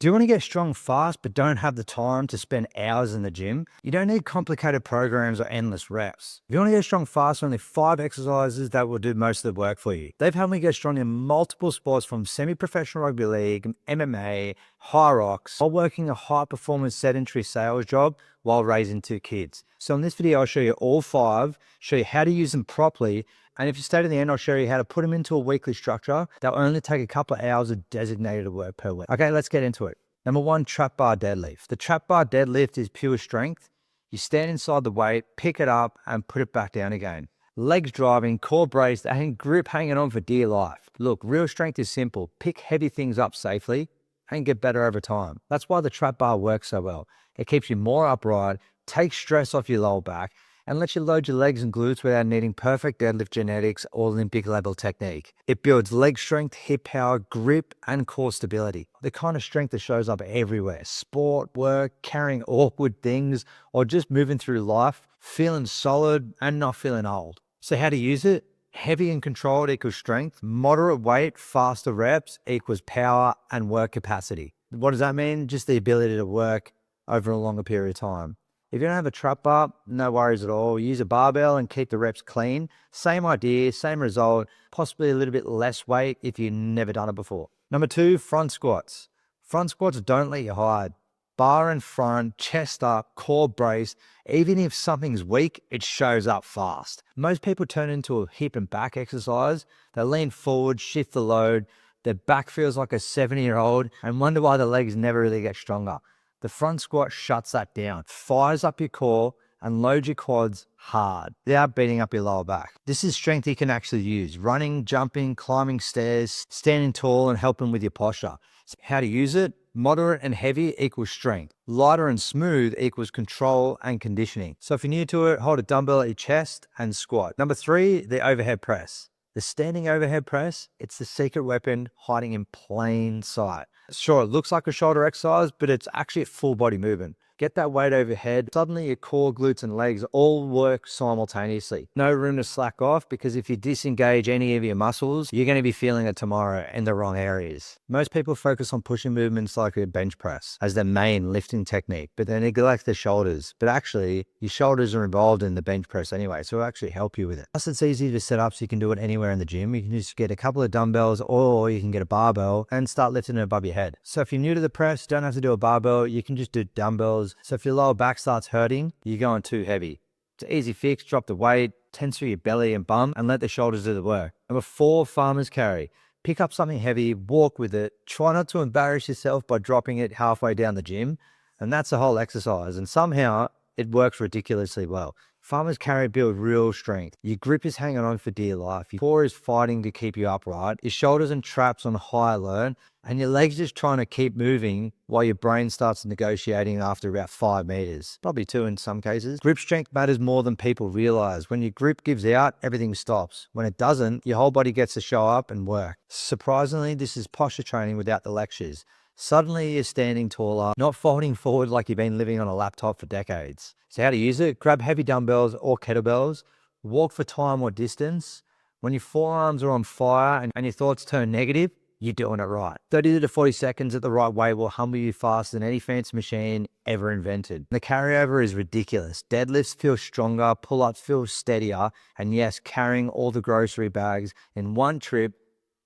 Do you want to get strong fast but don't have the time to spend hours in the gym? You don't need complicated programs or endless reps. If you want to get strong fast, only 5 exercises that will do most of the work for you. They've helped me get strong in multiple sports from semi-professional rugby league, MMA, high rocks, while working a high-performance sedentary sales job while raising 2 kids. So in this video, I'll show you all 5, show you how to use them properly, and if you stay to the end, I'll show you how to put them into a weekly structure that will only take a couple of hours of designated work per week. Okay, let's get into it. Number 1, trap bar deadlift. The trap bar deadlift is pure strength. You stand inside the weight, pick it up, and put it back down again. Legs driving, core braced, and grip hanging on for dear life. Look, real strength is simple. Pick heavy things up safely and get better over time. That's why the trap bar works so well. It keeps you more upright, takes stress off your lower back, and lets you load your legs and glutes without needing perfect deadlift genetics or Olympic level technique. It builds leg strength, hip power, grip, and core stability. The kind of strength that shows up everywhere. Sport, work, carrying awkward things, or just moving through life, feeling solid and not feeling old. So how to use it? Heavy and controlled equals strength. Moderate weight, faster reps equals power and work capacity. What does that mean? Just the ability to work over a longer period of time. If you don't have a trap bar, no worries at all. Use a barbell and keep the reps clean. Same idea, same result, possibly a little bit less weight if you've never done it before. Number 2, front squats. Front squats don't let you hide. Bar in front, chest up, core brace. Even if something's weak, it shows up fast. Most people turn into a hip and back exercise. They lean forward, shift the load. Their back feels like a 70-year-old and wonder why the legs never really get stronger. The front squat shuts that down, fires up your core, and loads your quads hard without beating up your lower back. This is strength you can actually use. Running, jumping, climbing stairs, standing tall, and helping with your posture. So how to use it? Moderate and heavy equals strength. Lighter and smooth equals control and conditioning. So if you're new to it, hold a dumbbell at your chest and squat. Number 3, the overhead press. The standing overhead press, it's the secret weapon hiding in plain sight. Sure, it looks like a shoulder exercise, but it's actually a full body movement. Get that weight overhead. Suddenly your core, glutes, and legs all work simultaneously. No room to slack off, because if you disengage any of your muscles, you're going to be feeling it tomorrow in the wrong areas. Most people focus on pushing movements like a bench press as their main lifting technique, but they neglect the shoulders. But actually, your shoulders are involved in the bench press anyway, so it'll actually help you with it. Plus, it's easy to set up, so you can do it anywhere in the gym. You can just get a couple of dumbbells, or you can get a barbell and start lifting it above your head. So if you're new to the press, you don't have to do a barbell. You can just do dumbbells. So if your lower back starts hurting, you're going too heavy. It's an easy fix. Drop the weight, tense through your belly and bum, and let the shoulders do the work. Number 4, farmer's carry. Pick up something heavy, walk with it. Try not to embarrass yourself by dropping it halfway down the gym. And that's the whole exercise. And somehow it works ridiculously well. Farmer's carry build real strength. Your grip is hanging on for dear life. Your core is fighting to keep you upright. Your shoulders and traps on high alert. And your legs just trying to keep moving while your brain starts negotiating after about 5 meters. Probably 2 in some cases. Grip strength matters more than people realize. When your grip gives out, everything stops. When it doesn't, your whole body gets to show up and work. Surprisingly, this is posture training without the lectures. Suddenly you're standing taller, not folding forward like you've been living on a laptop for decades. So how to use it? Grab heavy dumbbells or kettlebells, walk for time or distance. When your forearms are on fire and your thoughts turn negative, you're doing it right. 30 to 40 seconds at the right way will humble you faster than any fancy machine ever invented. The carryover is ridiculous. Deadlifts feel stronger, pull-ups feel steadier, and yes, carrying all the grocery bags in one trip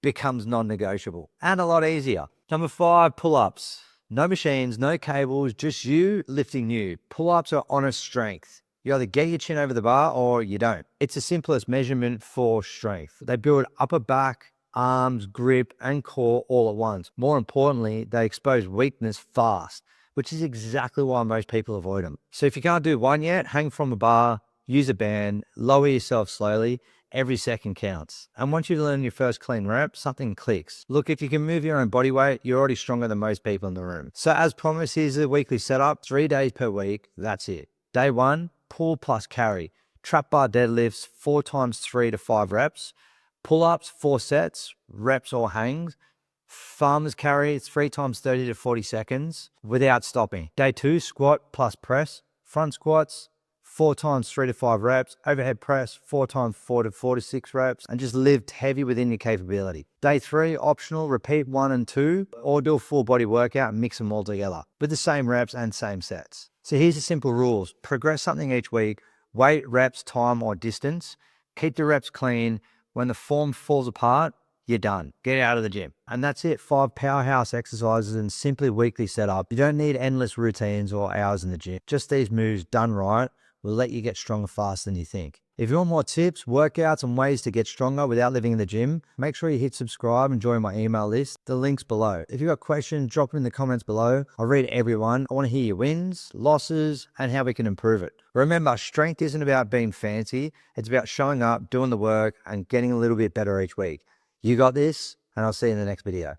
becomes non-negotiable and a lot easier. Number 5, pull-ups. No machines, no cables, just you lifting you. Pull-ups are honest strength. You either get your chin over the bar or you don't. It's the simplest measurement for strength. They build upper back, arms, grip, and core all at once. More importantly, they expose weakness fast, which is exactly why most people avoid them. So if you can't do one yet, hang from a bar, use a band, lower yourself slowly. Every second counts. And once you learn your first clean rep, something clicks. Look, if you can move your own body weight, you're already stronger than most people in the room. So as promised, here's the weekly setup, 3 days per week. That's it. Day 1, pull plus carry. Trap bar deadlifts, 4 times 3 to 5 reps. Pull-ups, 4 sets, reps or hangs. Farmer's carry, 3 times 30 to 40 seconds without stopping. Day 2, squat plus press. Front squats, 4 times 3 to 5 reps, overhead press 4 times 4 to 4 to 6 reps, and just lift heavy within your capability. Day 3, optional, repeat 1 and 2, or do a full body workout and mix them all together with the same reps and same sets. So here's the simple rules. Progress something each week, weight, reps, time, or distance. Keep the reps clean. When the form falls apart, you're done. Get out of the gym. And that's it. 5 powerhouse exercises and simply weekly setup. You don't need endless routines or hours in the gym. Just these moves done right will let you get stronger faster than you think. If you want more tips, workouts, and ways to get stronger without living in the gym, make sure you hit subscribe and join my email list. The link's below. If you've got questions, drop them in the comments below. I'll read everyone. I want to hear your wins, losses, and how we can improve it. Remember, strength isn't about being fancy. It's about showing up, doing the work, and getting a little bit better each week. You got this, and I'll see you in the next video.